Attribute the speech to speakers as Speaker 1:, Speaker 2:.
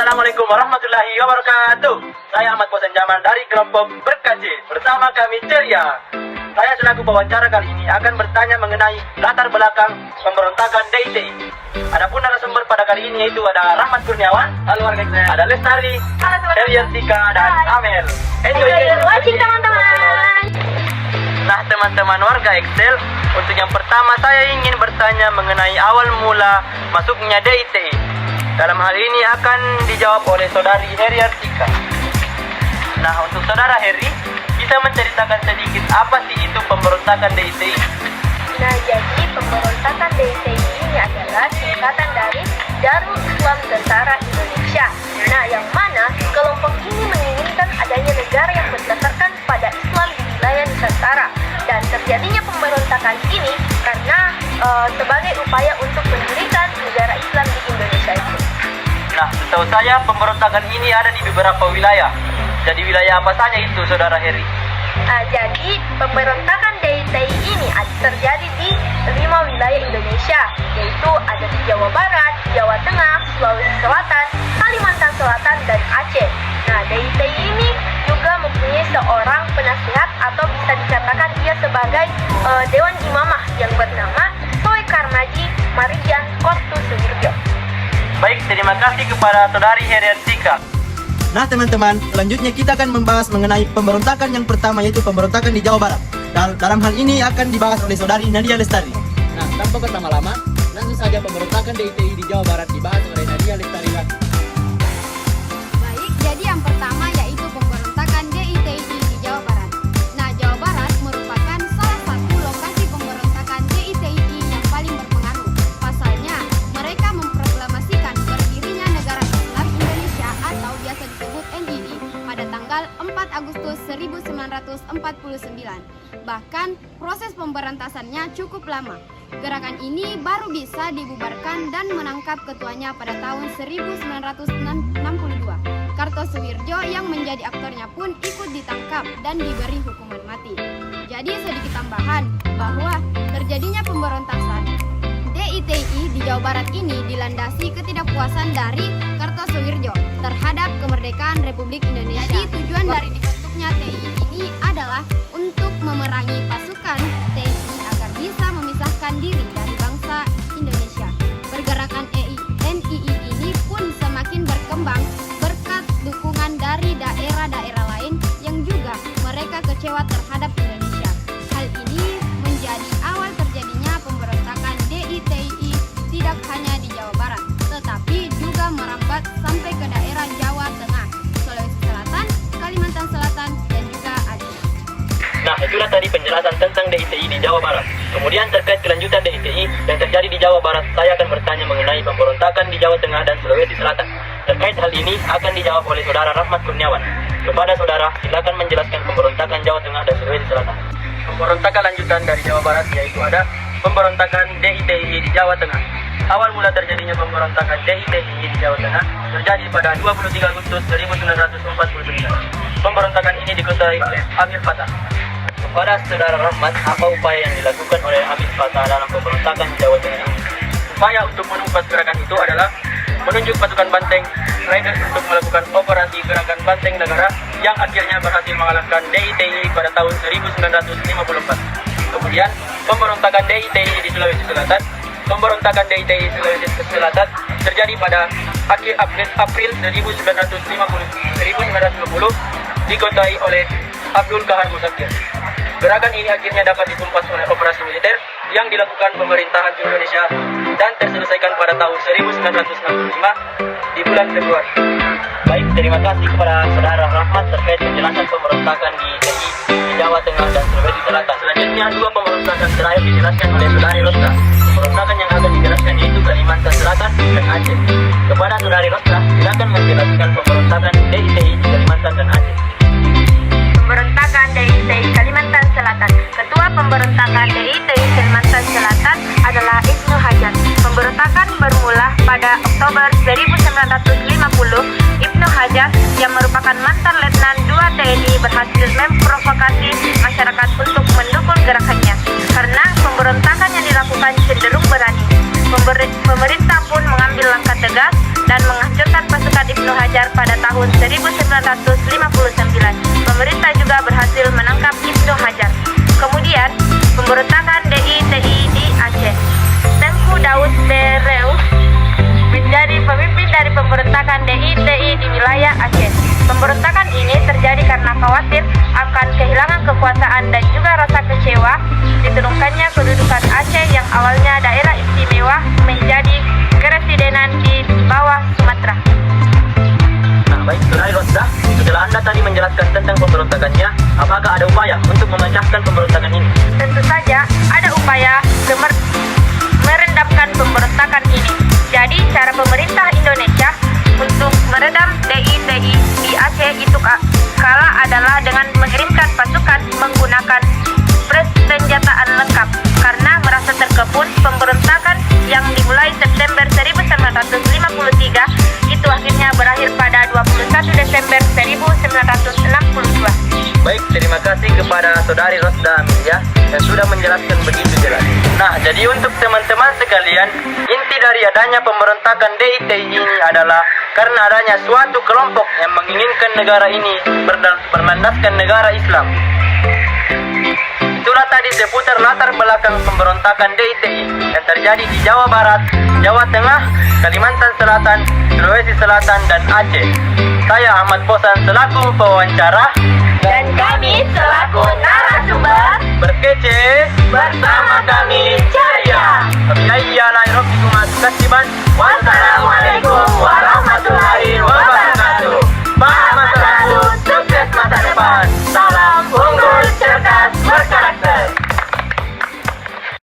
Speaker 1: Assalamualaikum warahmatullahi wabarakatuh. Saya Ahmad Bosan Jamal dari kelompok Berkaji. Bersama kami ceria. Saya selaku pewawancara kali ini akan bertanya mengenai latar belakang pemberontakan DITI. Adapun narasumber pada kali ini yaitu ada Rahmat Kurniawan, halo warga Excel, ada Lestari, Heriantika, dan Amel. Enjoy
Speaker 2: watching teman-teman.
Speaker 1: Nah teman-teman warga Excel, untuk yang pertama saya ingin bertanya mengenai awal mula masuknya DITI. Dalam hal ini akan dijawab oleh saudari Heriantika. Nah untuk saudara Heri, bisa menceritakan sedikit apa sih itu pemberontakan DITI?
Speaker 2: Nah, jadi pemberontakan DITI ini adalah singkatan dari Darul Islam Tentara Indonesia. Nah, yang mana kelompok ini menginginkan adanya negara yang berdasarkan pada Islam di wilayah Nusantara. Dan terjadinya pemberontakan ini karena sebagai upaya untuk mendirikan negara Islam di Indonesia itu.
Speaker 1: Nah, setahu saya pemberontakan ini ada di beberapa wilayah. Jadi wilayah apa saja itu, saudara Heri?
Speaker 2: Jadi pemberontakan DITI ini terjadi di 5 wilayah Indonesia, yaitu ada di Jawa Barat, Jawa Tengah, Sulawesi Selatan, Kalimantan Selatan, dan Aceh. Nah, DITI ini juga mempunyai seorang penasihat atau bisa dikatakan dia sebagai Dewan Imamah yang bernama Soe Karmaji Marijan Kostu Suwirjo.
Speaker 1: Baik, terima kasih kepada saudari Heriantika. Nah teman-teman, selanjutnya kita akan membahas mengenai pemberontakan yang pertama, yaitu pemberontakan di Jawa Barat. Dalam hal ini akan dibahas oleh saudari Nadia Lestari.
Speaker 3: Nah, tanpa berlama-lama, langsung saja pemberontakan DITI di Jawa Barat dibahas oleh Nadia Lestari.
Speaker 4: Baik, jadi yang pertama yaitu pemberontakan DITI di Jawa Barat. Nah, Jawa Barat merupakan salah satu lokasi pemberontakan DITI yang paling berpengaruh. Pasalnya, mereka memproklamasikan berdirinya negara Islam Indonesia atau biasa disebut NII pada tanggal 4 Agustus 1949. Bahkan, proses pemberontasannya cukup lama. Gerakan ini baru bisa dibubarkan dan menangkap ketuanya pada tahun 1962. Kartosuwirjo yang menjadi aktornya pun ikut ditangkap dan diberi hukuman mati. Jadi sedikit tambahan bahwa terjadinya pemberontakan DITI di Jawa Barat ini dilandasi ketidakpuasan dari Kartosuwirjo terhadap kemerdekaan Republik Indonesia. Jadi tujuan dari dibentuknya TNI ini adalah untuk memerangi pasukan TNI agar bisa memisahkan diri dari bangsa Indonesia. Pergerakan NII ini pun semakin berkembang berkat dukungan dari daerah-daerah lain yang juga mereka kecewa terhadap Indonesia. Hal ini menjadi awal terjadinya pemberontakan DITI tidak hanya di Jawa Barat, tetapi juga merambat sampai ke daerah Jawa Tengah, Sulawesi Selatan, Kalimantan Selatan, dan juga Aceh.
Speaker 1: Nah, itulah tadi penjelasan tentang DITI di Jawa Barat. Kemudian terkait kelanjutan DITI yang terjadi di Jawa Barat, saya akan bertanya mengenai pemberontakan di Jawa Tengah dan Sulawesi Selatan. Terkait hal ini akan dijawab oleh saudara Rahmat Kurniawan. Kepada saudara, silakan menjelaskan pemberontakan Jawa Tengah dan Sulawesi Selatan. Pemberontakan lanjutan dari Jawa Barat yaitu ada pemberontakan DITI di Jawa Tengah. Awal mula terjadinya pemberontakan DITI di Jawa Tengah terjadi pada 23 Agustus 1949. Pemberontakan ini diketuai oleh Amir Fatah. Kepada saudara Rahmat, apa upaya yang dilakukan oleh Amir Fatah dalam pemberontakan di Jawa Tengah ini? Upaya untuk menumpas gerakan itu adalah menunjuk pasukan banteng Riders untuk melakukan operasi gerakan banteng negara yang akhirnya berhasil mengalahkan DITI pada tahun 1954. Kemudian pemberontakan DITI di Sulawesi Selatan. Pemberontakan DITI di Sulawesi Selatan terjadi pada akhir April 1950 dikuasai oleh Abdul Kahar Musakir. Gerakan ini akhirnya dapat ditumpas oleh operasi militer yang dilakukan pemerintahan Indonesia dan terselesaikan pada tahun 1965 di bulan Februari. Baik, terima kasih kepada saudara Rahmat terkait penjelasan pemberontakan di DITI di Jawa Tengah dan Sulawesi Selatan. Selanjutnya, dua pemberontakan terakhir dijelaskan oleh saudari Rosla. Pemberontakan yang akan dijelaskan yaitu Kalimantan Selatan dan Aceh. Kepada saudari Rosla, silakan menjelaskan pemberontakan DITI di Kalimantan dan Aceh.
Speaker 2: Pemberontakan DITI Kalimantan Selatan. Ketua pemberontakan DITI Kalimantan Selatan adalah Ibnu Hajar. Pemberontakan bermula pada Oktober 1950. Ibnu Hajar yang merupakan mantan Letnan 2 TNI berhasil memprovokasi masyarakat untuk mendukung gerakannya. Karena pemberontakan yang dilakukan cenderung berani, pemerintah pun mengambil langkah tegas dan menghancurkan pasukan Ibnu tahun 1959. Pemerintah juga berhasil menangkap Ibnu Hajar. Kemudian, pemberontakan DITI di Aceh. Tengku Daud Bereu menjadi pemimpin dari pemberontakan DITI di wilayah Aceh. Pemberontakan ini terjadi karena khawatir akan kehilangan kekuasaan dan juga rasa kecewa diturunkannya kedudukan Aceh yang awalnya daerah istimewa menjadi keresidenan di bawah Sumatera.
Speaker 1: Nah, baik, Saudari Rosda, setelah Anda tadi menjelaskan tentang pemberontakannya, apakah ada upaya untuk memecahkan pemberontakan ini?
Speaker 2: Tentu saja ada upaya merendamkan pemberontakan ini. Jadi cara pemerintah Indonesia untuk meredam DITI di Aceh itu kala adalah dengan mengirimkan pasukan menggunakan persenjataan lengkap. Karena merasa terkepung, pemberontakan yang dimulai September 1953 itu akhirnya berakhir pada 21 Desember 1962.
Speaker 1: Baik, terima kasih kepada Saudari Rosda Amelia yang sudah menjelaskan begitu jelas. Nah, jadi untuk teman-teman sekalian, inti dari adanya pemberontakan DITI ini adalah karena adanya suatu kelompok yang menginginkan negara ini berlandaskan negara Islam. Itulah tadi seputar latar belakang pemberontakan DITI yang terjadi di Jawa Barat, Jawa Tengah, Kalimantan Selatan, Sulawesi Selatan, dan Aceh. Saya Ahmad Posan selaku pewawancara
Speaker 2: Dan kami selaku narasumber
Speaker 1: berkece
Speaker 2: bersama kami ceria.
Speaker 1: Wassalamualaikum warahmatullahi wabarakatuh.